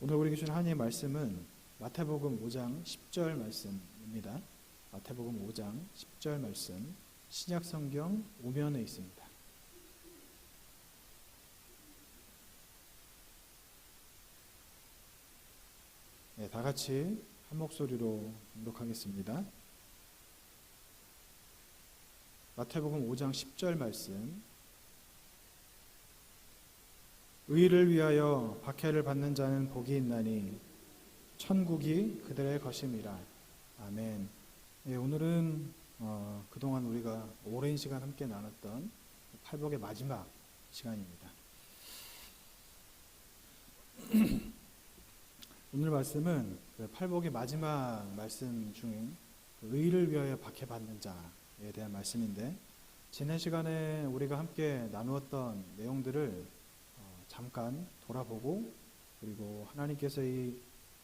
오늘 우리에게 주신 하나님의 말씀은 마태복음 5장 10절 말씀입니다. 마태복음 5장 10절 말씀, 신약성경 우면에 있습니다. 네, 다 같이 한 목소리로 봉독하겠습니다. 마태복음 5장 10절 말씀. 의를 위하여 박해를 받는 자는 복이 있나니 천국이 그들의 것임이라. 아멘. 네, 오늘은 그동안 우리가 오랜 시간 함께 나눴던 팔복의 마지막 시간입니다. 오늘 말씀은 팔복의 마지막 말씀 중인 의를 위하여 박해받는 자에 대한 말씀인데, 지난 시간에 우리가 함께 나누었던 내용들을 잠깐 돌아보고, 그리고 하나님께서 이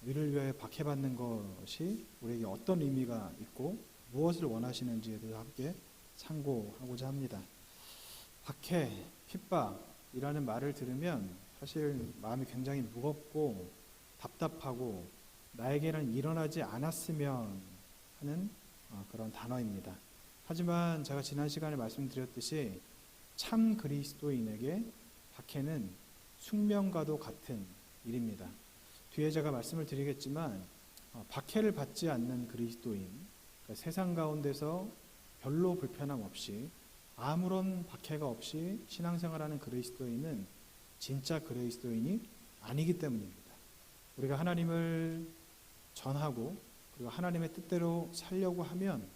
의를 위하여 박해받는 것이 우리에게 어떤 의미가 있고 무엇을 원하시는지에 대해서 함께 상고하고자 합니다. 박해, 핍박이라는 말을 들으면 사실 마음이 굉장히 무겁고 답답하고 나에게는 일어나지 않았으면 하는 그런 단어입니다. 하지만 제가 지난 시간에 말씀드렸듯이 참 그리스도인에게 박해는 숙명과도 같은 일입니다. 뒤에 제가 말씀을 드리겠지만 박해를 받지 않는 그리스도인, 그러니까 세상 가운데서 별로 불편함 없이 아무런 박해가 없이 신앙생활하는 그리스도인은 진짜 그리스도인이 아니기 때문입니다. 우리가 하나님을 전하고 그리고 하나님의 뜻대로 살려고 하면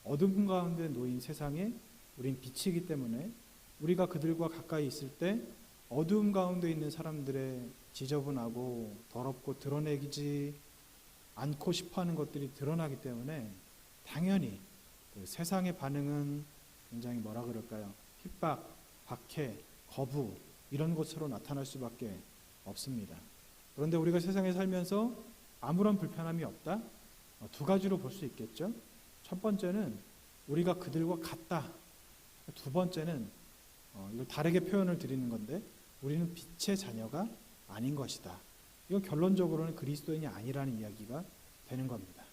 어둠 가운데 놓인 세상에 우린 빛이기 때문에 우리가 그들과 가까이 있을 때 어두움 가운데 있는 사람들의 지저분하고 더럽고 드러내지 않고 싶어하는 것들이 드러나기 때문에 당연히 그 세상의 반응은 굉장히 핍박, 박해, 거부 이런 것으로 나타날 수밖에 없습니다. 그런데 우리가 세상에 살면서 아무런 불편함이 없다? 두 가지로 볼 수 있겠죠. 첫 번째는 우리가 그들과 같다. 두 번째는 이걸 다르게 표현을 드리는 건데, 우리는 빛의 자녀가 아닌 것이다. 이건 결론적으로는 그리스도인이 아니라는 이야기가 되는 겁니다.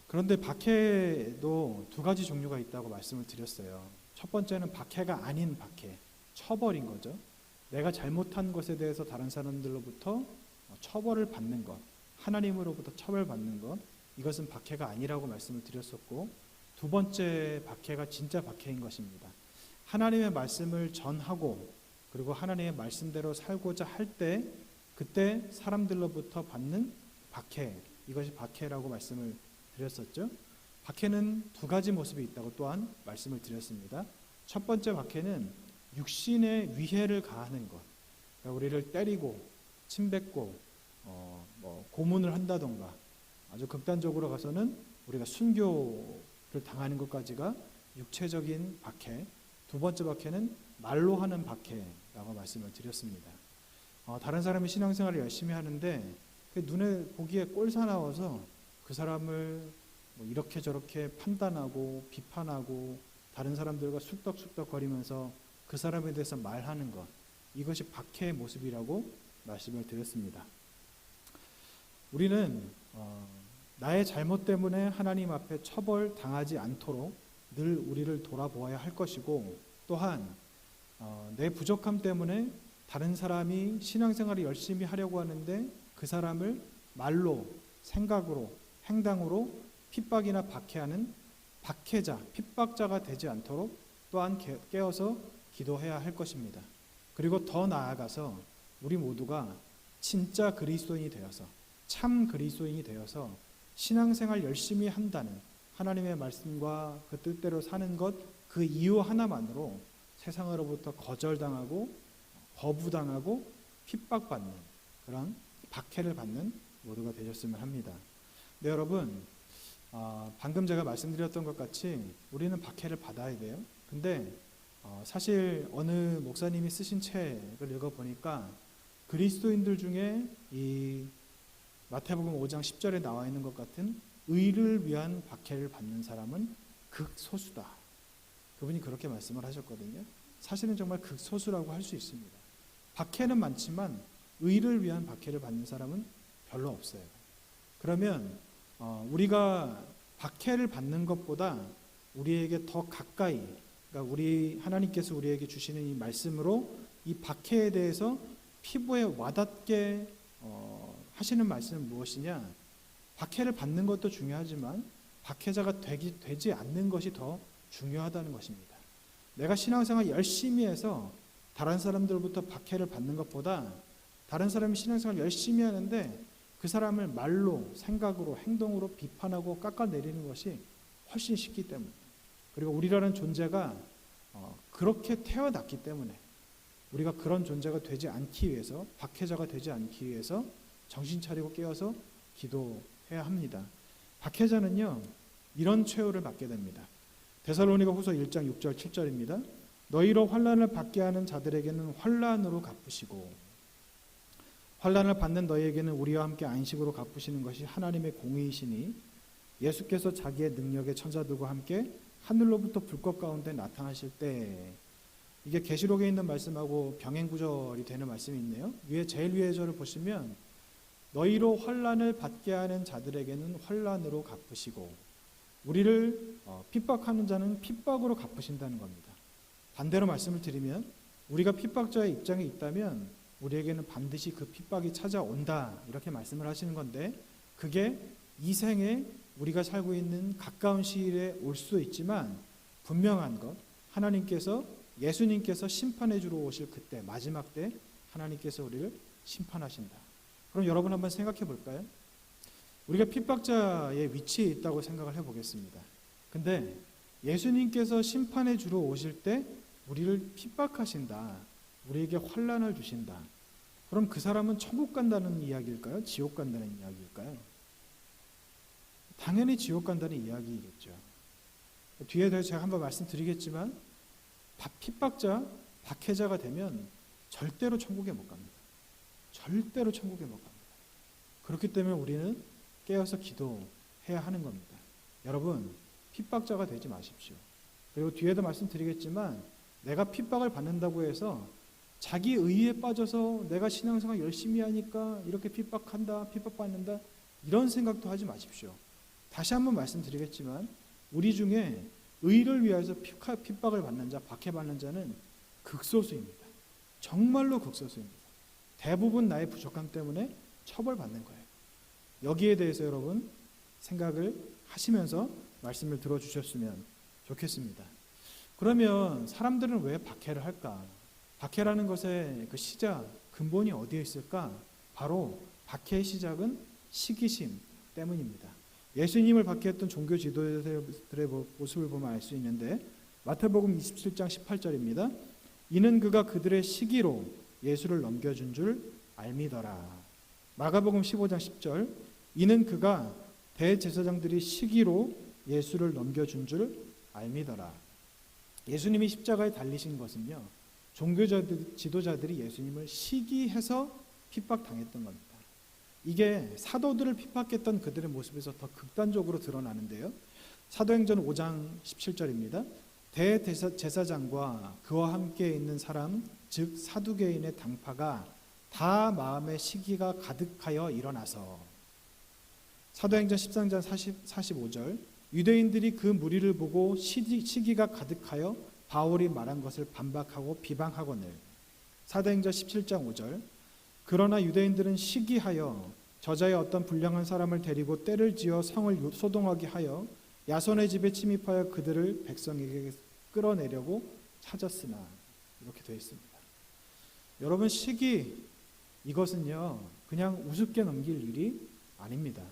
그런데 박해도 두 가지 종류가 있다고 말씀을 드렸어요. 첫 번째는 박해가 아닌 박해, 처벌인 거죠. 내가 잘못한 것에 대해서 다른 사람들로부터 처벌을 받는 것, 하나님으로부터 처벌받는 것, 이것은 박해가 아니라고 말씀을 드렸었고, 두 번째 박해가 진짜 박해인 것입니다. 하나님의 말씀을 전하고 그리고 하나님의 말씀대로 살고자 할 때 그때 사람들로부터 받는 박해, 이것이 박해라고 말씀을 드렸었죠. 박해는 두 가지 모습이 있다고 또한 말씀을 드렸습니다. 첫 번째 박해는 육신의 위해를 가하는 것, 그러니까 우리를 때리고 침뱉고 고문을 한다던가, 아주 극단적으로 가서는 우리가 순교를 당하는 것까지가 육체적인 박해. 두 번째 박해는 말로 하는 박해라고 말씀을 드렸습니다. 다른 사람이 신앙생활을 열심히 하는데 눈에 보기에 꼴사나워서 그 사람을 이렇게 저렇게 판단하고 비판하고 다른 사람들과 쑥덕쑥덕거리면서 그 사람에 대해서 말하는 것, 이것이 박해의 모습이라고 말씀을 드렸습니다. 우리는 나의 잘못 때문에 하나님 앞에 처벌당하지 않도록 늘 우리를 돌아보아야 할 것이고, 또한 내 부족함 때문에 다른 사람이 신앙생활을 열심히 하려고 하는데 그 사람을 말로, 생각으로, 행동으로 핍박이나 박해하는 박해자, 핍박자가 되지 않도록 또한 깨어서 기도해야 할 것입니다. 그리고 더 나아가서 우리 모두가 진짜 그리스도인이 되어서, 참 그리스도인이 되어서 신앙생활 열심히 한다는 하나님의 말씀과 그 뜻대로 사는 것, 그 이유 하나만으로 세상으로부터 거절당하고 거부당하고 핍박받는 그런 박해를 받는 모두가 되셨으면 합니다. 네, 여러분, 방금 제가 말씀드렸던 것 같이 우리는 박해를 받아야 돼요. 근데 사실 어느 목사님이 쓰신 책을 읽어보니까 그리스도인들 중에 이 마태복음 5장 10절에 나와 있는 것 같은 의를 위한 박해를 받는 사람은 극소수다. 그분이 그렇게 말씀을 하셨거든요. 사실은 정말 극소수라고 할 수 있습니다. 박해는 많지만 의를 위한 박해를 받는 사람은 별로 없어요. 그러면 우리가 박해를 받는 것보다 우리에게 더 가까이, 그러니까 우리 하나님께서 우리에게 주시는 이 말씀으로 이 박해에 대해서 피부에 와닿게 하시는 말씀은 무엇이냐? 박해를 받는 것도 중요하지만 박해자가 되지 않는 것이 더 중요하다는 것입니다. 내가 신앙생활 열심히 해서 다른 사람들로부터 박해를 받는 것보다 다른 사람이 신앙생활 열심히 하는데 그 사람을 말로, 생각으로, 행동으로 비판하고 깎아내리는 것이 훨씬 쉽기 때문에, 그리고 우리라는 존재가 그렇게 태어났기 때문에 우리가 그런 존재가 되지 않기 위해서, 박해자가 되지 않기 위해서 정신 차리고 깨어서 기도해야 합니다. 박해자는요, 이런 최후를 받게 됩니다. 데살로니가 후서 1장 6절 7절입니다. 너희로 환난을 받게 하는 자들에게는 환난으로 갚으시고 환난을 받는 너희에게는 우리와 함께 안식으로 갚으시는 것이 하나님의 공의이시니 예수께서 자기의 능력의 천사들과 함께 하늘로부터 불꽃 가운데 나타나실 때, 이게 계시록에 있는 말씀하고 병행 구절이 되는 말씀이 있네요. 제일 위에 절을 보시면 너희로 환난을 받게 하는 자들에게는 환난으로 갚으시고 우리를 핍박하는 자는 핍박으로 갚으신다는 겁니다. 반대로 말씀을 드리면 우리가 핍박자의 입장에 있다면 우리에게는 반드시 그 핍박이 찾아온다, 이렇게 말씀을 하시는 건데, 그게 이 생에 우리가 살고 있는 가까운 시일에 올 수도 있지만 분명한 것, 하나님께서, 예수님께서 심판해 주러 오실 그때, 마지막 때 하나님께서 우리를 심판하신다. 그럼 여러분 한번 생각해 볼까요? 우리가 핍박자의 위치에 있다고 생각을 해보겠습니다. 근데 예수님께서 심판해 주러 오실 때 우리를 핍박하신다, 우리에게 환난을 주신다. 그럼 그 사람은 천국 간다는 이야기일까요? 지옥 간다는 이야기일까요? 당연히 지옥 간다는 이야기겠죠. 뒤에 대해서 제가 한번 말씀드리겠지만 핍박자, 박해자가 되면 절대로 천국에 못 갑니다. 절대로 천국에 못 갑니다. 그렇기 때문에 우리는 깨어서 기도해야 하는 겁니다. 여러분, 핍박자가 되지 마십시오. 그리고 뒤에도 말씀드리겠지만 내가 핍박을 받는다고 해서 자기 의에 빠져서 내가 신앙생활 열심히 하니까 이렇게 핍박받는다, 이런 생각도 하지 마십시오. 다시 한번 말씀드리겠지만 우리 중에 의를 위해서 핍박을 받는 자, 박해받는 자는 극소수입니다. 정말로 극소수입니다. 대부분 나의 부족함 때문에 처벌받는 거예요. 여기에 대해서 여러분 생각을 하시면서 말씀을 들어주셨으면 좋겠습니다. 그러면 사람들은 왜 박해를 할까? 박해라는 것의 그 시작, 근본이 어디에 있을까? 바로 박해의 시작은 시기심 때문입니다. 예수님을 박해했던 종교 지도자들의 모습을 보면 알 수 있는데, 마태복음 27장 18절입니다. 이는 그가 그들의 시기로 예수를 넘겨준 줄 알미더라. 마가복음 15장 10절, 이는 그가 대제사장들이 시기로 예수를 넘겨준 줄 알미더라. 예수님이 십자가에 달리신 것은요, 지도자들이 예수님을 시기해서 핍박당했던 겁니다. 이게 사도들을 핍박했던 그들의 모습에서 더 극단적으로 드러나는데요. 사도행전 5장 17절입니다. 대제사장과 그와 함께 있는 사람, 즉 사두개인의 당파가 다 마음에 시기가 가득하여 일어나서. 사도행전 13장 45절, 유대인들이 그 무리를 보고 시기가 가득하여 바울이 말한 것을 반박하고 비방하거늘. 사도행전 17장 5절, 그러나 유대인들은 시기하여 저자의 어떤 불량한 사람을 데리고 떼를 지어 성을 소동하게 하여 야손의 집에 침입하여 그들을 백성에게 끌어내려고 찾았으나, 이렇게 되어 있습니다. 여러분, 시기, 이것은요 그냥 우습게 넘길 일이 아닙니다.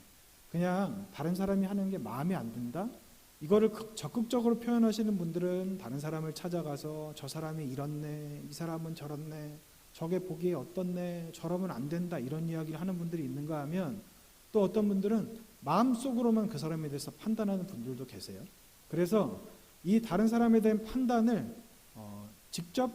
그냥 다른 사람이 하는 게 마음에 안 든다, 이거를 적극적으로 표현하시는 분들은 다른 사람을 찾아가서 저 사람이 이렇네, 이 사람은 저렇네, 저게 보기에 어떻네, 저러면 안 된다, 이런 이야기를 하는 분들이 있는가 하면, 또 어떤 분들은 마음속으로만 그 사람에 대해서 판단하는 분들도 계세요. 그래서 이 다른 사람에 대한 판단을 직접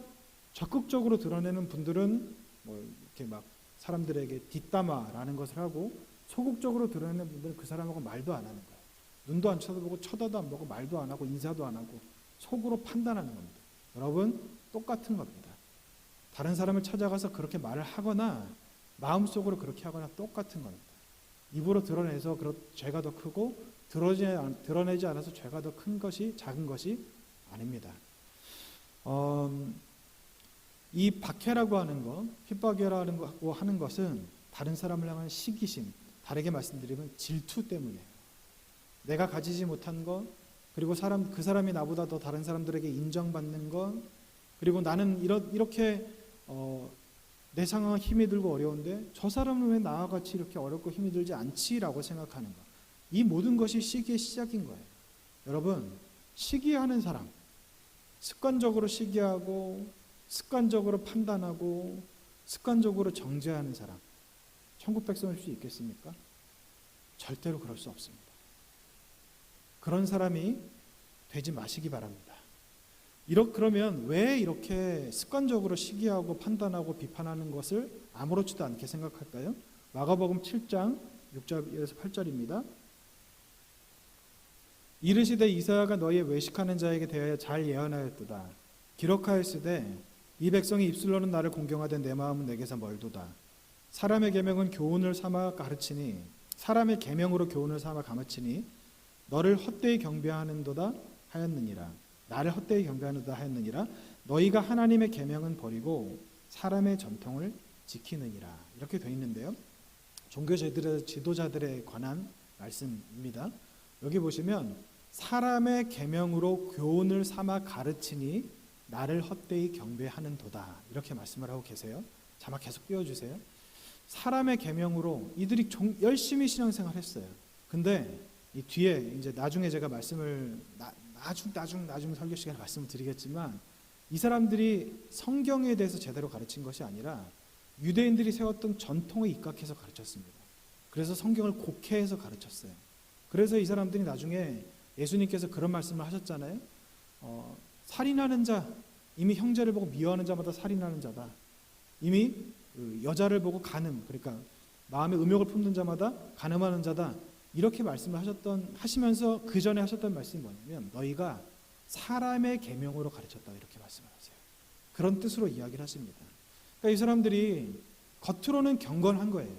적극적으로 드러내는 분들은 이렇게 막 사람들에게 뒷담화라는 것을 하고, 소극적으로 드러내는 분들은 그 사람하고 말도 안 하는 거예요. 눈도 안 쳐다보고 쳐다도 안 보고 말도 안 하고 인사도 안 하고 속으로 판단하는 겁니다. 여러분, 똑같은 겁니다. 다른 사람을 찾아가서 그렇게 말을 하거나 마음속으로 그렇게 하거나 똑같은 겁니다. 입으로 드러내서 죄가 더 크고 드러내지 않아서 죄가 더 큰 것이 작은 것이 아닙니다. 이 박해라고 하는 것, 핍박이라고 하는 것은 다른 사람을 향한 시기심, 다르게 말씀드리면 질투 때문이에요. 내가 가지지 못한 것, 그리고 그 사람이 나보다 더 다른 사람들에게 인정받는 것, 그리고 나는 이렇게 내 상황 힘이 들고 어려운데 저 사람은 왜 나와 같이 이렇게 어렵고 힘이 들지 않지라고 생각하는 것. 이 모든 것이 시기의 시작인 거예요. 여러분, 시기하는 사람, 습관적으로 시기하고 습관적으로 판단하고 습관적으로 정죄하는 사람, 천국 백성일 수 있겠습니까? 절대로 그럴 수 없습니다. 그런 사람이 되지 마시기 바랍니다. 그러면 왜 이렇게 습관적으로 시기하고 판단하고 비판하는 것을 아무렇지도 않게 생각할까요? 마가복음 7장 6절에서 8절입니다. 이르시되 이사야가 너희의 외식하는 자에게 대하여 잘 예언하였도다. 기록하였으되 이 백성이 입술로는 나를 공경하되 내 마음은 내게서 멀도다. 사람의 계명은 교훈을 삼아 가르치니 사람의 계명으로 교훈을 삼아 가르치니 너를 헛되이 경배하는도다 하였느니라. 나를 헛되이 경배하는도다 하였느니라. 너희가 하나님의 계명은 버리고 사람의 전통을 지키느니라. 이렇게 되어 있는데요. 종교 지도자들에 관한 말씀입니다. 여기 보시면 사람의 계명으로 교훈을 삼아 가르치니 나를 헛되이 경배하는도다. 이렇게 말씀을 하고 계세요. 자막 계속 띄워주세요. 사람의 계명으로 이들이 열심히 신앙생활 했어요. 근데 이 뒤에 이제 나중에 제가 말씀을 나중 설교 시간에 말씀을 드리겠지만 이 사람들이 성경에 대해서 제대로 가르친 것이 아니라 유대인들이 세웠던 전통에 입각해서 가르쳤습니다. 그래서 성경을 곡해해서 가르쳤어요. 그래서 이 사람들이 나중에 예수님께서 그런 말씀을 하셨잖아요. 살인하는 자, 이미 형제를 보고 미워하는 자마다 살인하는 자다. 이미 여자를 보고 그러니까 마음에 음욕을 품는 자마다 간음하는 자다. 이렇게 말씀을 하시면서 그 전에 하셨던 말씀이 뭐냐면 너희가 사람의 계명으로 가르쳤다 이렇게 말씀을 하세요. 그런 뜻으로 이야기를 하십니다. 그러니까 이 사람들이 겉으로는 경건한 거예요.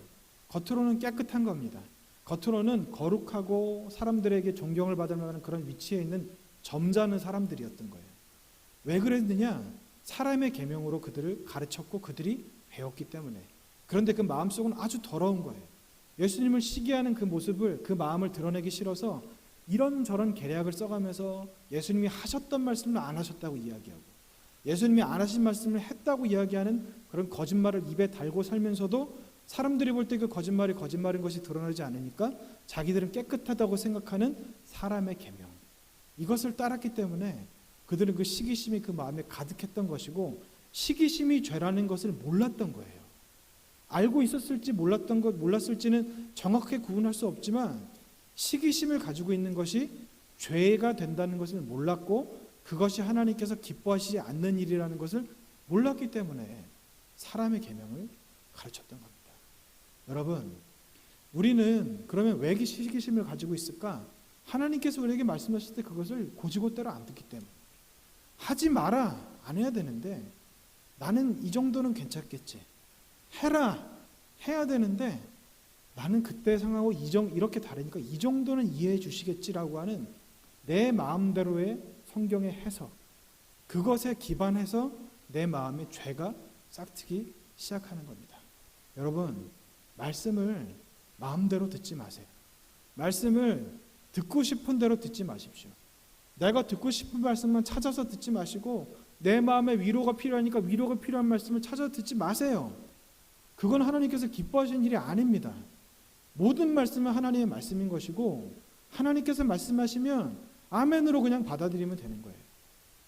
겉으로는 깨끗한 겁니다. 겉으로는 거룩하고 사람들에게 존경을 받을 만한 그런 위치에 있는 점잖은 사람들이었던 거예요. 왜 그랬느냐? 사람의 계명으로 그들을 가르쳤고 그들이 배웠기 때문에. 그런데 그 마음속은 아주 더러운 거예요. 예수님을 시기하는 그 모습을, 그 마음을 드러내기 싫어서 이런저런 계략을 써가면서 예수님이 하셨던 말씀을 안 하셨다고 이야기하고 예수님이 안 하신 말씀을 했다고 이야기하는 그런 거짓말을 입에 달고 살면서도 사람들이 볼 때 그 거짓말이 거짓말인 것이 드러나지 않으니까 자기들은 깨끗하다고 생각하는 사람의 계명, 이것을 따랐기 때문에 그들은 그 시기심이 그 마음에 가득했던 것이고 시기심이 죄라는 것을 몰랐던 거예요. 알고 있었을지 몰랐을지는 정확하게 구분할 수 없지만 시기심을 가지고 있는 것이 죄가 된다는 것을 몰랐고 그것이 하나님께서 기뻐하시지 않는 일이라는 것을 몰랐기 때문에 사람의 계명을 가르쳤던 겁니다. 여러분, 우리는 그러면 왜 시기심을 가지고 있을까? 하나님께서 우리에게 말씀하실 때 그것을 고지고대로 안 듣기 때문에. 하지 마라, 안 해야 되는데 나는 이 정도는 괜찮겠지. 해라, 해야 되는데 나는 그때 상황하고 이렇게 다르니까 이 정도는 이해해 주시겠지라고 하는 내 마음대로의 성경의 해석, 그것에 기반해서 내 마음의 죄가 싹트기 시작하는 겁니다. 여러분, 말씀을 마음대로 듣지 마세요. 말씀을 듣고 싶은 대로 듣지 마십시오. 내가 듣고 싶은 말씀만 찾아서 듣지 마시고 내 마음에 위로가 필요하니까 위로가 필요한 말씀을 찾아 듣지 마세요. 그건 하나님께서 기뻐하시는 일이 아닙니다. 모든 말씀은 하나님의 말씀인 것이고 하나님께서 말씀하시면 아멘으로 그냥 받아들이면 되는 거예요.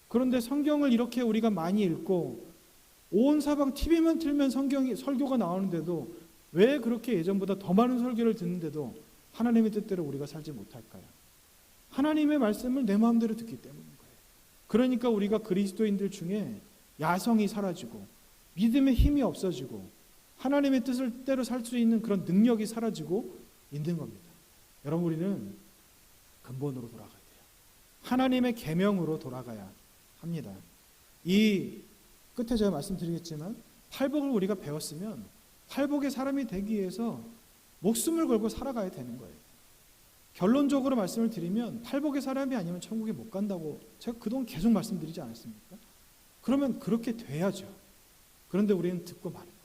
그런데 성경을 이렇게 우리가 많이 읽고 온 사방 TV만 틀면 설교가 나오는데도 왜 그렇게 예전보다 더 많은 설교를 듣는데도 하나님의 뜻대로 우리가 살지 못할까요? 하나님의 말씀을 내 마음대로 듣기 때문인 거예요. 그러니까 우리가 그리스도인들 중에 야성이 사라지고 믿음의 힘이 없어지고 하나님의 뜻대로 살 수 있는 그런 능력이 사라지고 있는 겁니다. 여러분, 우리는 근본으로 돌아가야 돼요. 하나님의 계명으로 돌아가야 합니다. 이 끝에 제가 말씀드리겠지만 팔복을 우리가 배웠으면 팔복의 사람이 되기 위해서 목숨을 걸고 살아가야 되는 거예요. 결론적으로 말씀을 드리면 팔복의 사람이 아니면 천국에 못 간다고 제가 그동안 계속 말씀드리지 않았습니까? 그러면 그렇게 돼야죠. 그런데 우리는 듣고 마는 거예요.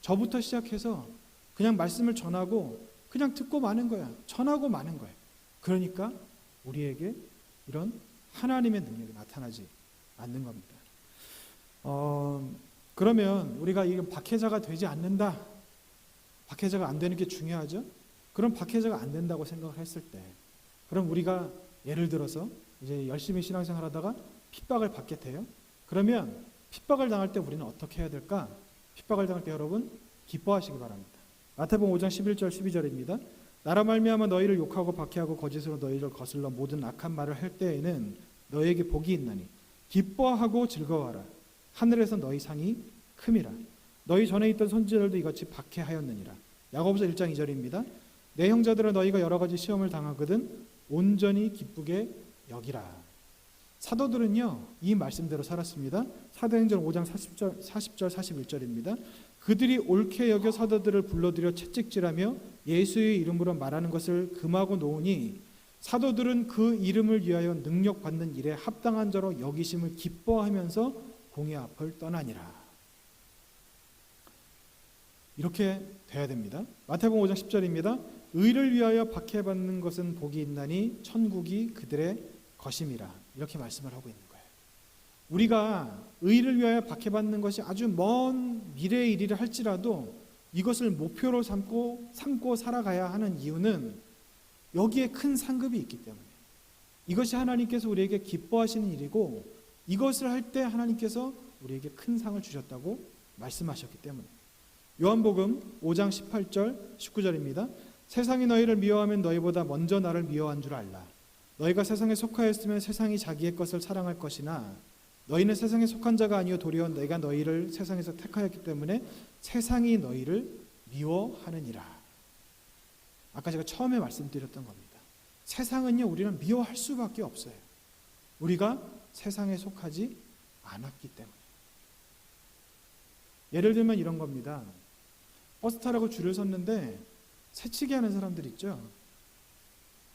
저부터 시작해서 그냥 말씀을 전하고 그냥 듣고 마는 거야. 전하고 마는 거예요. 그러니까 우리에게 이런 하나님의 능력이 나타나지 않는 겁니다. 그러면 우리가 이 박해자가 되지 않는다. 박해자가 안 되는 게 중요하죠. 그럼 박해자가 안 된다고 생각을 했을 때, 그럼 우리가 예를 들어서 이제 열심히 신앙생활 하다가 핍박을 받게 돼요. 그러면 핍박을 당할 때 우리는 어떻게 해야 될까? 핍박을 당할 때 여러분 기뻐하시기 바랍니다. 마태복음 5장 11절 12절입니다. 나로 말미암아 너희를 욕하고 박해하고 거짓으로 너희를 거슬러 모든 악한 말을 할 때에는 너희에게 복이 있나니 기뻐하고 즐거워하라. 하늘에서 너희 상이 큼이라. 너희 전에 있던 선지자들도 이같이 박해하였느니라. 야고보서 1장 2절입니다. 내 형제들아 너희가 여러 가지 시험을 당하거든 온전히 기쁘게 여기라. 사도들은요 이 말씀대로 살았습니다. 사도행전 5장 40절 41절입니다. 그들이 옳게 여겨 사도들을 불러들여 채찍질하며 예수의 이름으로 말하는 것을 금하고 놓으니 사도들은 그 이름을 위하여 능력 받는 일에 합당한 자로 여기심을 기뻐하면서 공의 앞을 떠나니라. 이렇게 돼야 됩니다. 마태복음 5장 10절입니다. 의를 위하여 박해받는 것은 복이 있나니 천국이 그들의 것임이라. 이렇게 말씀을 하고 있는 거예요. 우리가 의를 위하여 박해받는 것이 아주 먼 미래의 일이라 할지라도 이것을 목표로 삼고 살아가야 하는 이유는 여기에 큰 상급이 있기 때문에, 이것이 하나님께서 우리에게 기뻐하시는 일이고 이것을 할 때 하나님께서 우리에게 큰 상을 주셨다고 말씀하셨기 때문에. 요한복음 5장 18절 19절입니다. 세상이 너희를 미워하면 너희보다 먼저 나를 미워한 줄 알라. 너희가 세상에 속하였으면 세상이 자기의 것을 사랑할 것이나 너희는 세상에 속한 자가 아니요 도리어 내가 너희를 세상에서 택하였기 때문에 세상이 너희를 미워하느니라. 아까 제가 처음에 말씀드렸던 겁니다. 세상은요 우리는 미워할 수밖에 없어요. 우리가 세상에 속하지 않았기 때문에. 예를 들면 이런 겁니다. 버스 타라고 줄을 섰는데 새치기 하는 사람들 있죠.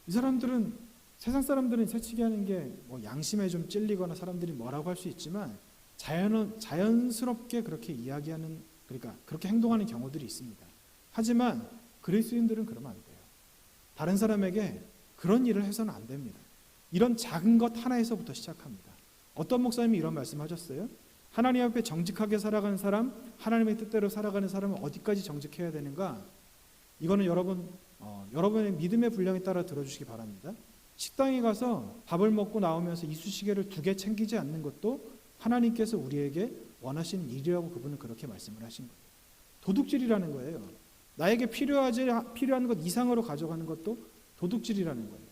이 사람들은, 세상 사람들은 새치기 하는 게 뭐 양심에 좀 찔리거나 사람들이 뭐라고 할 수 있지만 자연스럽게 그렇게 이야기하는, 그러니까 그렇게 행동하는 경우들이 있습니다. 하지만 그리스도인들은 그러면 안 돼요. 다른 사람에게 그런 일을 해서는 안 됩니다. 이런 작은 것 하나에서부터 시작합니다. 어떤 목사님이 이런 말씀하셨어요? 하나님 앞에 정직하게 살아가는 사람, 하나님의 뜻대로 살아가는 사람은 어디까지 정직해야 되는가? 이거는 여러분의 믿음의 분량에 따라 들어주시기 바랍니다. 식당에 가서 밥을 먹고 나오면서 이쑤시개를 2개 챙기지 않는 것도 하나님께서 우리에게 원하시는 일이라고 그분은 그렇게 말씀을 하신 거예요. 도둑질이라는 거예요. 나에게 필요한 것 이상으로 가져가는 것도 도둑질이라는 거예요.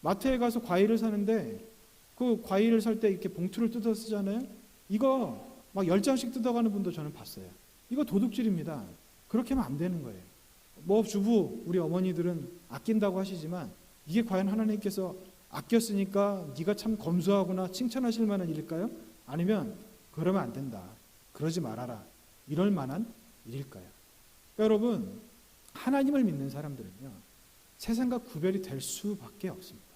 마트에 가서 과일을 사는데 그 과일을 살 때 이렇게 봉투를 뜯어 쓰잖아요. 이거 막 10장씩 뜯어가는 분도 저는 봤어요. 이거 도둑질입니다. 그렇게 하면 안 되는 거예요. 뭐 주부, 우리 어머니들은 아낀다고 하시지만 이게 과연 하나님께서 아꼈으니까 네가 참 검소하구나 칭찬하실 만한 일일까요? 아니면 그러면 안 된다, 그러지 말아라, 이럴 만한 일일까요? 그러니까 여러분, 하나님을 믿는 사람들은요 세상과 구별이 될 수밖에 없습니다.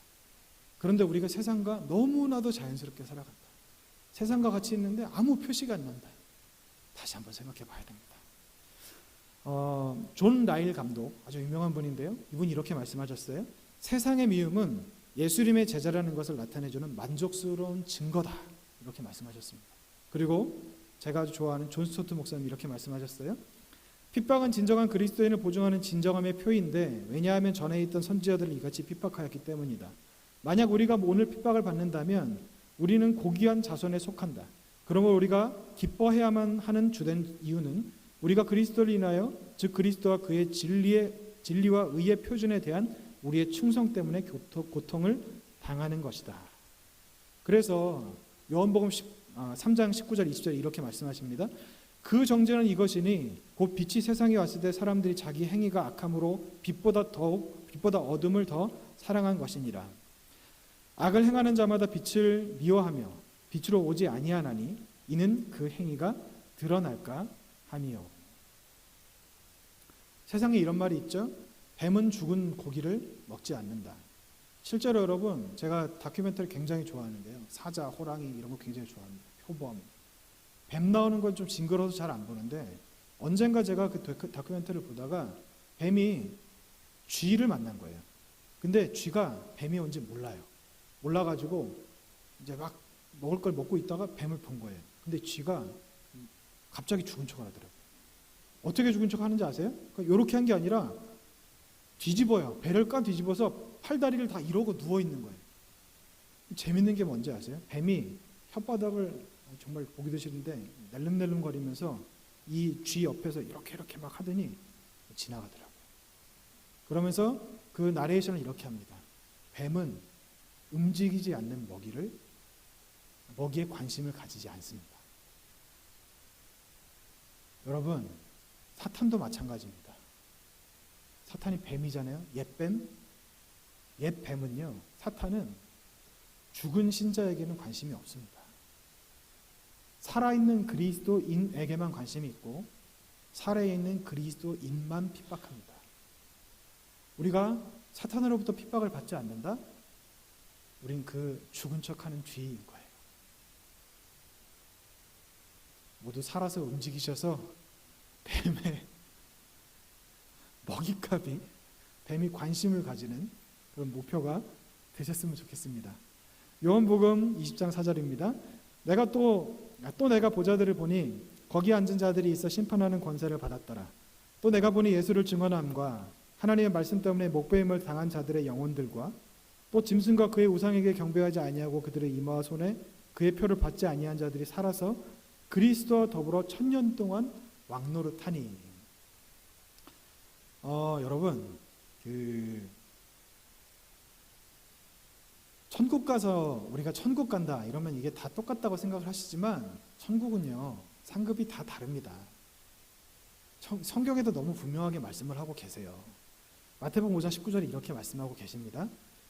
그런데 우리가 세상과 너무나도 자연스럽게 살아간다. 세상과 같이 있는데 아무 표시가 안 난다. 다시 한번 생각해 봐야 됩니다. 존 라일 감독, 아주 유명한 분인데요. 이분이 이렇게 말씀하셨어요. 세상의 미움은 예수님의 제자라는 것을 나타내주는 만족스러운 증거다. 이렇게 말씀하셨습니다. 그리고 제가 아주 좋아하는 존 스토트 목사님 이렇게 말씀하셨어요. 핍박은 진정한 그리스도인을 보증하는 진정함의 표인데 왜냐하면 전에 있던 선지자들을 이같이 핍박하였기 때문이다. 만약 우리가 오늘 핍박을 받는다면 우리는 고귀한 자손에 속한다. 그러므로 우리가 기뻐해야만 하는 주된 이유는 우리가 그리스도를 인하여, 즉 그리스도와 그의 진리와 의의 표준에 대한 우리의 충성 때문에 고통을 당하는 것이다. 그래서 요한복음 3장 19절 20절 이렇게 말씀하십니다. 그 정죄는 이것이니 곧 빛이 세상에 왔을 때 사람들이 자기 행위가 악함으로 빛보다 어둠을 더 사랑한 것이니라. 악을 행하는 자마다 빛을 미워하며 빛으로 오지 아니하나니 이는 그 행위가 드러날까 함이요. 세상에 이런 말이 있죠. 뱀은 죽은 고기를 먹지 않는다. 실제로 여러분, 제가 다큐멘터리 굉장히 좋아하는데요. 사자, 호랑이 이런 거 굉장히 좋아합니다. 표범. 뱀 나오는 건 좀 징그러워서 잘 안 보는데 언젠가 제가 그 다큐멘터리를 보다가 뱀이 쥐를 만난 거예요. 근데 쥐가 뱀이 온지 몰라요. 몰라가지고 이제 막 먹을 걸 먹고 있다가 뱀을 본 거예요. 근데 쥐가 갑자기 죽은 척을 하더라고요. 어떻게 죽은 척 하는지 아세요? 그러니까 이렇게 한 게 아니라 뒤집어요. 배를 까 뒤집어서 팔다리를 다 이러고 누워 있는 거예요. 재밌는 게 뭔지 아세요? 뱀이 혓바닥을 정말 보기도 싫은데 낼름낼름 거리면서 이 쥐 옆에서 이렇게 막 하더니 지나가더라고요. 그러면서 그 나레이션을 이렇게 합니다. 뱀은 움직이지 않는 먹이에 관심을 가지지 않습니다. 여러분, 사탄도 마찬가지입니다. 사탄이 뱀이잖아요. 옛뱀. 옛뱀은요, 사탄은 죽은 신자에게는 관심이 없습니다. 살아있는 그리스도인에게만 관심이 있고 살아있는 그리스도인만 핍박합니다. 우리가 사탄으로부터 핍박을 받지 않는다? 우린 그 죽은 척하는 쥐인 거예요. 모두 살아서 움직이셔서 뱀의 먹잇감이 뱀이 관심을 가지는 그런 목표가 되셨으면 좋겠습니다. 요한복음 20장 4절입니다. 내가 내가 보자들을 보니 거기 앉은 자들이 있어 심판하는 권세를 받았더라. 또 내가 보니 예수를 증언함과 하나님의 말씀 때문에 목배임을 당한 자들의 영혼들과 또 짐승과 그의 우상에게 경배하지 아니하고 그들의 이마와 손에 그의 표를 받지 아니한 자들이 살아서 그리스도와 더불어 1000년 동안 왕노릇하니. 여러분, 천국 가서 우리가 천국 간다 이러면 이게 다 똑같다고 생각을 하시지만 천국은요, 상급이 다 다릅니다. 성경에도 너무 분명하게 말씀을 하고 계세요. 마태복음 5장 19절에 이렇게 말씀하고 계십니다.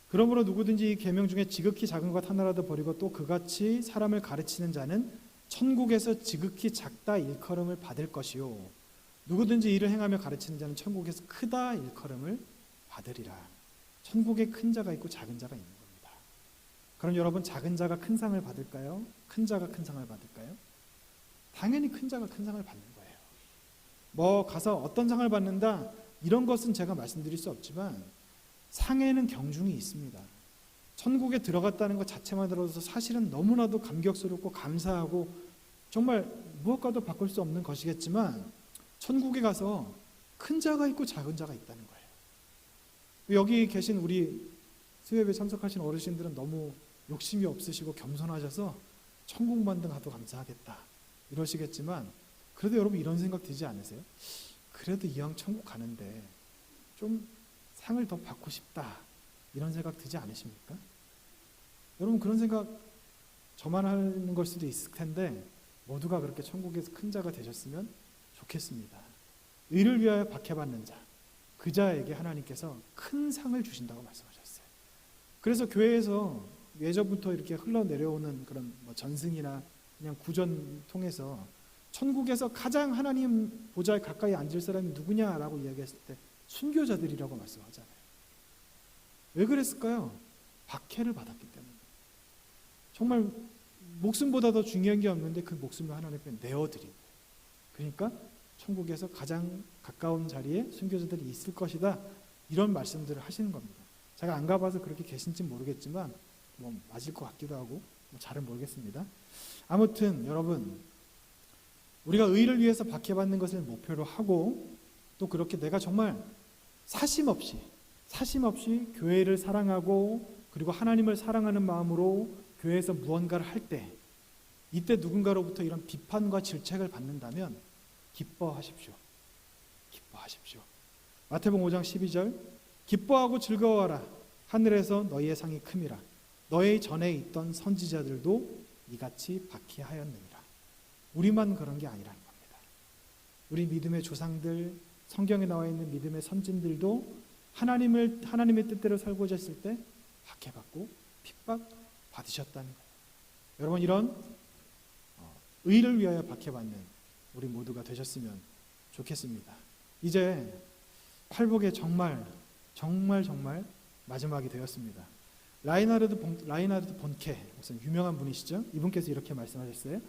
그러므로 누구든지 이 계명 중에 지극히 작은 것 하나라도 버리고 또 그같이 사람을 가르치는 자는 천국에서 지극히 작다 일컬음을 받을 것이요 누구든지 이를 행하며 가르치는 자는 천국에서 크다 일컬음을 받으리라. 천국에 큰 자가 있고 작은 자가 있는 겁니다. 그럼 여러분, 작은 자가 큰 상을 받을까요? 큰 자가 큰 상을 받을까요? 당연히 큰 자가 큰 상을 받는 거예요. 뭐 가서 어떤 상을 받는다 이런 것은 제가 말씀드릴 수 없지만 상에는 경중이 있습니다. 천국에 들어갔다는 것 자체만 들어서 사실은 너무나도 감격스럽고 감사하고 정말 무엇과도 바꿀 수 없는 것이겠지만 천국에 가서 큰 자가 있고 작은 자가 있다는 거예요. 여기 계신 우리 수협에 참석하신 어르신들은 너무 욕심이 없으시고 겸손하셔서 천국만 등 가도 감사하겠다 이러시겠지만 그래도 여러분 이런 생각 들지 않으세요? 그래도 이왕 천국 가는데 좀 상을 더 받고 싶다 이런 생각 들지 않으십니까? 여러분, 그런 생각 저만 하는 걸 수도 있을 텐데 모두가 그렇게 천국에서 큰 자가 되셨으면 좋겠습니다. 의를 위하여 박해받는 자, 그 자에게 하나님께서 큰 상을 주신다고 말씀하셨어요. 그래서 교회에서 예전부터 이렇게 흘러내려오는 그런 전승이나 그냥 구전 통해서 천국에서 가장 하나님 보좌에 가까이 앉을 사람이 누구냐라고 이야기했을 때 순교자들이라고 말씀하잖아요. 왜 그랬을까요? 박해를 받았기 때문에. 정말 목숨보다 더 중요한 게 없는데 그 목숨을 하나님 앞에 내어드린 거예요. 그러니까 천국에서 가장 가까운 자리에 순교자들이 있을 것이다 이런 말씀들을 하시는 겁니다. 제가 안 가봐서 그렇게 계신지 모르겠지만 뭐 맞을 것 같기도 하고 뭐 잘은 모르겠습니다. 아무튼 여러분, 우리가 의를 위해서 박해받는 것을 목표로 하고 또 그렇게 내가 정말 사심 없이 교회를 사랑하고 그리고 하나님을 사랑하는 마음으로 교회에서 무언가를 할 때 이때 누군가로부터 이런 비판과 질책을 받는다면 기뻐하십시오. 마태복음 5장 12절 기뻐하고 즐거워하라. 하늘에서 너희의 상이 큼이라. 너희 전에 있던 선지자들도 이같이 박해하였느니라. 우리만 그런 게 아니라는 겁니다. 우리 믿음의 조상들, 성경에 나와 있는 믿음의 선진들도 하나님의 뜻대로 살고자 했을 때 박해받고 핍박받으셨다는 거예요. 여러분, 이런 의를 위하여 박해받는 우리 모두가 되셨으면 좋겠습니다. 이제 팔복의 정말 마지막이 되었습니다. 라이나르드 본케 목사님, 유명한 분이시죠? 이분께서 이렇게 말씀하셨어요.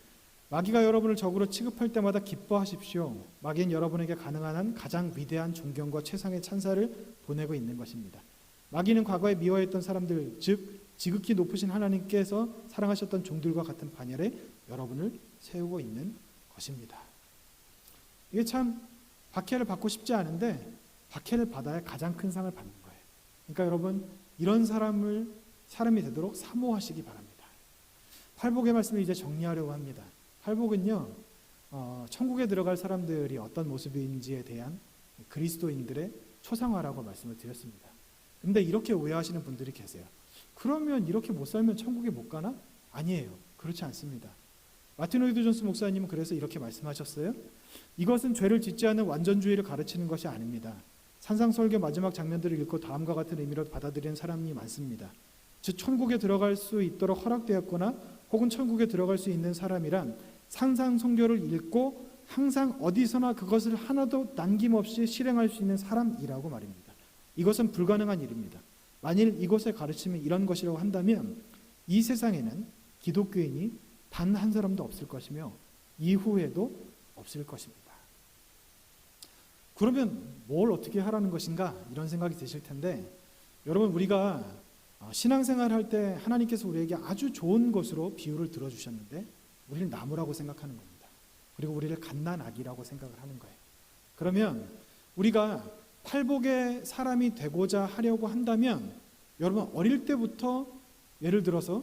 마귀가 여러분을 적으로 취급할 때마다 기뻐하십시오. 마귀는 여러분에게 가능한 한 가장 위대한 존경과 최상의 찬사를 보내고 있는 것입니다. 마귀는 과거에 미워했던 사람들, 즉 지극히 높으신 하나님께서 사랑하셨던 종들과 같은 반열에 여러분을 세우고 있는 것입니다. 이게 참 박해를 받고 싶지 않은데 박해를 받아야 가장 큰 상을 받는 거예요. 그러니까 여러분, 이런 사람이 되도록 사모하시기 바랍니다. 팔복의 말씀을 이제 정리하려고 합니다. 팔복은요, 천국에 들어갈 사람들이 어떤 모습인지에 대한 그리스도인들의 초상화라고 말씀을 드렸습니다. 근데 이렇게 오해하시는 분들이 계세요. 그러면 이렇게 못 살면 천국에 못 가나? 아니에요. 그렇지 않습니다. 마틴 로이드 존스 목사님은 그래서 이렇게 말씀하셨어요. 이것은 죄를 짓지 않은 완전주의를 가르치는 것이 아닙니다. 산상설교 마지막 장면들을 읽고 다음과 같은 의미로 받아들이는 사람이 많습니다. 즉 천국에 들어갈 수 있도록 허락되었거나 혹은 천국에 들어갈 수 있는 사람이란 산상설교를 읽고 항상 어디서나 그것을 하나도 남김없이 실행할 수 있는 사람이라고 말입니다. 이것은 불가능한 일입니다. 만일 이곳의 가르침이 이런 것이라고 한다면 이 세상에는 기독교인이 단 한 사람도 없을 것이며 이후에도 없을 것입니다. 그러면 뭘 어떻게 하라는 것인가? 이런 생각이 드실 텐데, 여러분, 우리가 신앙생활 할 때 하나님께서 우리에게 아주 좋은 것으로 비유를 들어주셨는데 우리를 나무라고 생각하는 겁니다. 그리고 우리를 갓난아기라고 생각을 하는 거예요. 그러면 우리가 팔복의 사람이 되고자 하려고 한다면, 여러분, 어릴 때부터, 예를 들어서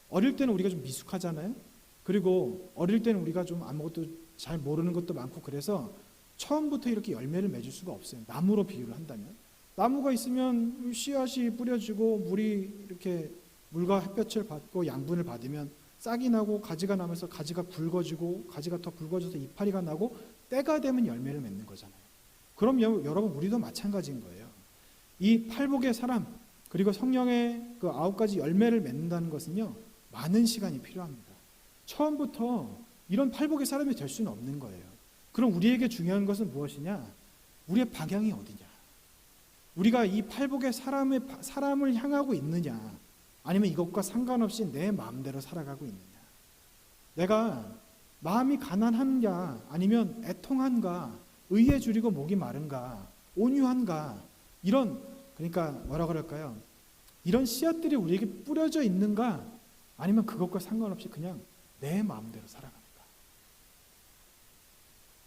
어릴 때는 우리가 좀 미숙하잖아요. 그리고 어릴 때는 우리가 좀 아무것도 잘 모르는 것도 많고, 그래서 처음부터 이렇게 열매를 맺을 수가 없어요. 나무로 비유를 한다면, 나무가 있으면 씨앗이 뿌려지고 물이 이렇게 물과 햇볕을 받고 양분을 받으면 싹이 나고 가지가 나면서 가지가 굵어지고 가지가 더 굵어져서 이파리가 나고 때가 되면 열매를 맺는 거잖아요. 그럼 여러분, 우리도 마찬가지인 거예요. 이 팔복의 사람, 그리고 성령의 그 9가지 열매를 맺는다는 것은요, 많은 시간이 필요합니다. 처음부터 이런 팔복의 사람이 될 수는 없는 거예요. 그럼 우리에게 중요한 것은 무엇이냐? 우리의 방향이 어디냐? 우리가 이 팔복의 사람을 향하고 있느냐? 아니면 이것과 상관없이 내 마음대로 살아가고 있느냐? 내가 마음이 가난한가? 아니면 애통한가? 의에 줄이고 목이 마른가? 온유한가? 그러니까 뭐라 그럴까요? 이런 씨앗들이 우리에게 뿌려져 있는가? 아니면 그것과 상관없이 그냥 내 마음대로 살아갑니까?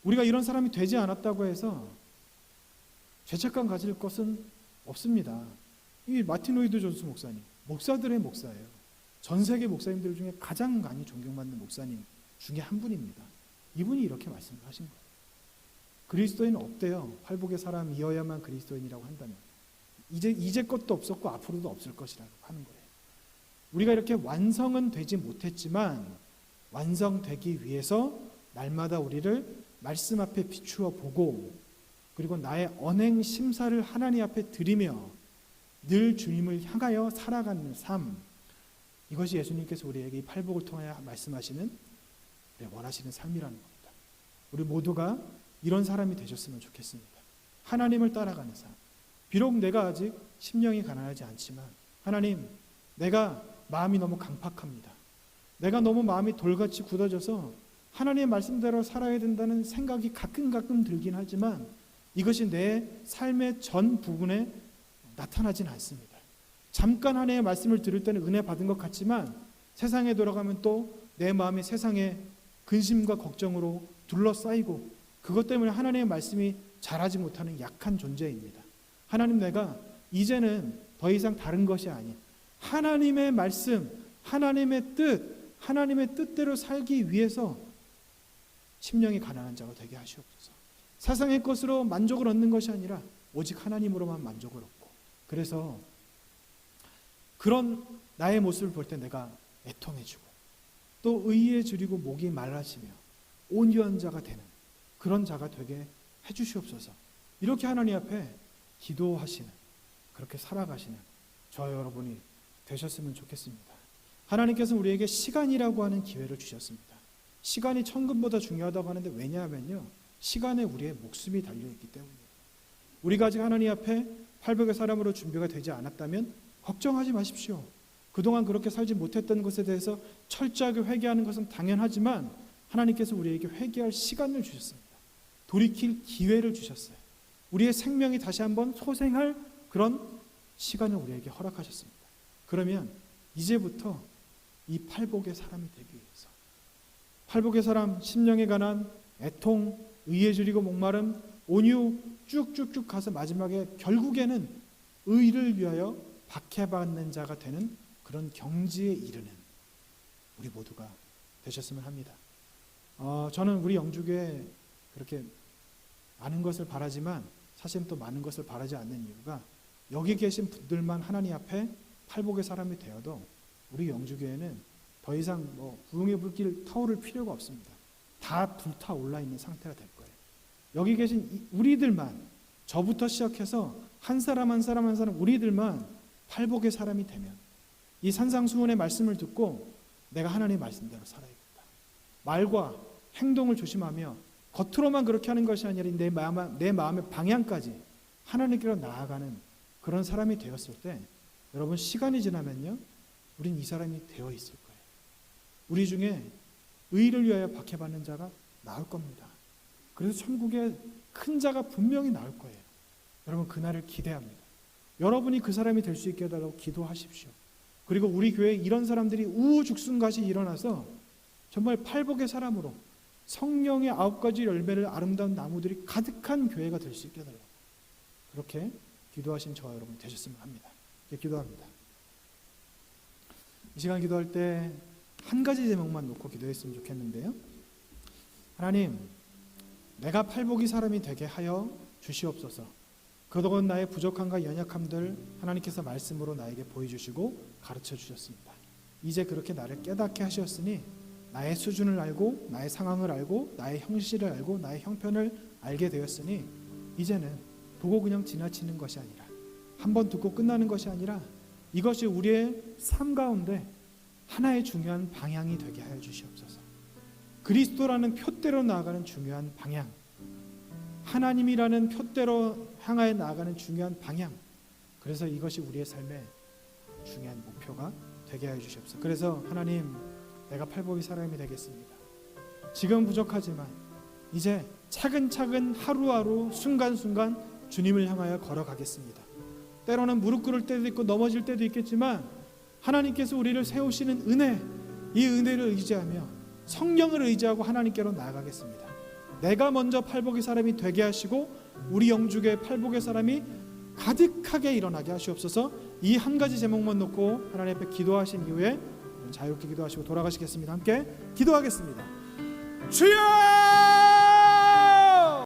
우리가 이런 사람이 되지 않았다고 해서 죄책감 가질 것은 없습니다. 이 마틴 로이드 존스 목사님, 목사들의 목사예요. 전 세계 목사님들 중에 가장 많이 존경받는 목사님 중에 한 분입니다. 이분이 이렇게 말씀을 하신 거예요. 그리스도인은 없대요. 팔복의 사람이어야만 그리스도인이라고 한다면. 이제 것도 없었고 앞으로도 없을 것이라고 하는 거예요. 우리가 이렇게 완성은 되지 못했지만 완성되기 위해서 날마다 우리를 말씀 앞에 비추어 보고, 그리고 나의 언행 심사를 하나님 앞에 드리며 늘 주님을 향하여 살아가는 삶, 이것이 예수님께서 우리에게 이 팔복을 통하여 말씀하시는, 원하시는 삶이라는 겁니다. 우리 모두가 이런 사람이 되셨으면 좋겠습니다. 하나님을 따라가는 삶. 비록 내가 아직 심령이 가난하지 않지만, 하나님, 내가 마음이 너무 강팍합니다. 내가 너무 마음이 돌같이 굳어져서 하나님의 말씀대로 살아야 된다는 생각이 가끔 들긴 하지만 이것이 내 삶의 전 부분에 나타나진 않습니다. 잠깐 하나님의 말씀을 들을 때는 은혜 받은 것 같지만 세상에 돌아가면 또 내 마음이 세상의 근심과 걱정으로 둘러싸이고 그것 때문에 하나님의 말씀이 자라지 못하는 약한 존재입니다. 하나님, 내가 이제는 더 이상 다른 것이 아닌 하나님의 말씀, 하나님의 뜻대로 살기 위해서 심령이 가난한 자가 되게 하시옵소서. 세상의 것으로 만족을 얻는 것이 아니라 오직 하나님으로만 만족을 얻고, 그래서 그런 나의 모습을 볼 때 내가 애통해지고 또 의에 줄이고 목이 말라지며 온유한 자가 되는 그런 자가 되게 해주시옵소서. 이렇게 하나님 앞에 기도하시는, 그렇게 살아가시는 저와 여러분이 되셨으면 좋겠습니다. 하나님께서 우리에게 시간이라고 하는 기회를 주셨습니다. 시간이 천금보다 중요하다고 하는데, 왜냐하면요, 시간에 우리의 목숨이 달려있기 때문입니다. 우리가 아직 하나님 앞에 팔복의 사람으로 준비가 되지 않았다면 걱정하지 마십시오. 그동안 그렇게 살지 못했던 것에 대해서 철저하게 회개하는 것은 당연하지만 하나님께서 우리에게 회개할 시간을 주셨습니다. 돌이킬 기회를 주셨어요. 우리의 생명이 다시 한번 소생할 그런 시간을 우리에게 허락하셨습니다. 그러면 이제부터 이 팔복의 사람이 되기 위해서, 팔복의 사람, 심령에 관한 애통, 의에 줄이고 목마름, 온유 쭉쭉쭉 가서 마지막에 결국에는 의를 위하여 박해받는 자가 되는 그런 경지에 이르는 우리 모두가 되셨으면 합니다. 저는 우리 영주교에 그렇게 많은 것을 바라지만 사실은 또 많은 것을 바라지 않는 이유가, 여기 계신 분들만 하나님 앞에 팔복의 사람이 되어도 우리 영주교회는 더 이상 부흥의 불길 타오를 필요가 없습니다. 다 불타올라 있는 상태가 될 거예요. 여기 계신 우리들만, 저부터 시작해서 한 사람 한 사람 한 사람 우리들만 팔복의 사람이 되면, 이 산상수훈의 말씀을 듣고 내가 하나님의 말씀대로 살아야겠다, 말과 행동을 조심하며 겉으로만 그렇게 하는 것이 아니라 내 마음의 방향까지 하나님께로 나아가는 그런 사람이 되었을 때, 여러분 시간이 지나면요, 우린 이 사람이 되어 있을 거예요. 우리 중에 의를 위하여 박해받는 자가 나올 겁니다. 그래서 천국에 큰 자가 분명히 나올 거예요. 여러분 그날을 기대합니다. 여러분이 그 사람이 될 수 있게 해달라고 기도하십시오. 그리고 우리 교회에 이런 사람들이 우후죽순같이 일어나서 정말 팔복의 사람으로 성령의 9가지 열매를 아름다운 나무들이 가득한 교회가 될 수 있게 해달라고, 그렇게 기도하신 저와 여러분 되셨으면 합니다. 기도합니다. 이 시간 기도할 때 한 가지 제목만 놓고 기도했으면 좋겠는데요. 하나님, 내가 팔복의 사람이 되게 하여 주시옵소서. 그동안 나의 부족함과 연약함들 하나님께서 말씀으로 나에게 보여주시고 가르쳐 주셨습니다. 이제 그렇게 나를 깨닫게 하셨으니 나의 수준을 알고 나의 상황을 알고 나의 형실을 알고 나의 형편을 알게 되었으니 이제는 보고 그냥 지나치는 것이 아니라, 한번 듣고 끝나는 것이 아니라 이것이 우리의 삶 가운데 하나의 중요한 방향이 되게 하여 주시옵소서. 그리스도라는 표대로 나아가는 중요한 방향, 하나님이라는 표대로 향하여 나아가는 중요한 방향, 그래서 이것이 우리의 삶의 중요한 목표가 되게 하여 주시옵소서. 그래서 하나님, 내가 팔복의 사람이 되겠습니다. 지금 부족하지만 이제 차근차근 하루하루 순간순간 주님을 향하여 걸어가겠습니다. 때로는 무릎 꿇을 때도 있고 넘어질 때도 있겠지만 하나님께서 우리를 세우시는 은혜, 이 은혜를 의지하며 성령을 의지하고 하나님께로 나아가겠습니다. 내가 먼저 팔복의 사람이 되게 하시고 우리 영주교의 팔복의 사람이 가득하게 일어나게 하시옵소서. 이 한 가지 제목만 놓고 하나님 앞에 기도하신 이후에 자유롭게 기도하시고 돌아가시겠습니다. 함께 기도하겠습니다. 주여!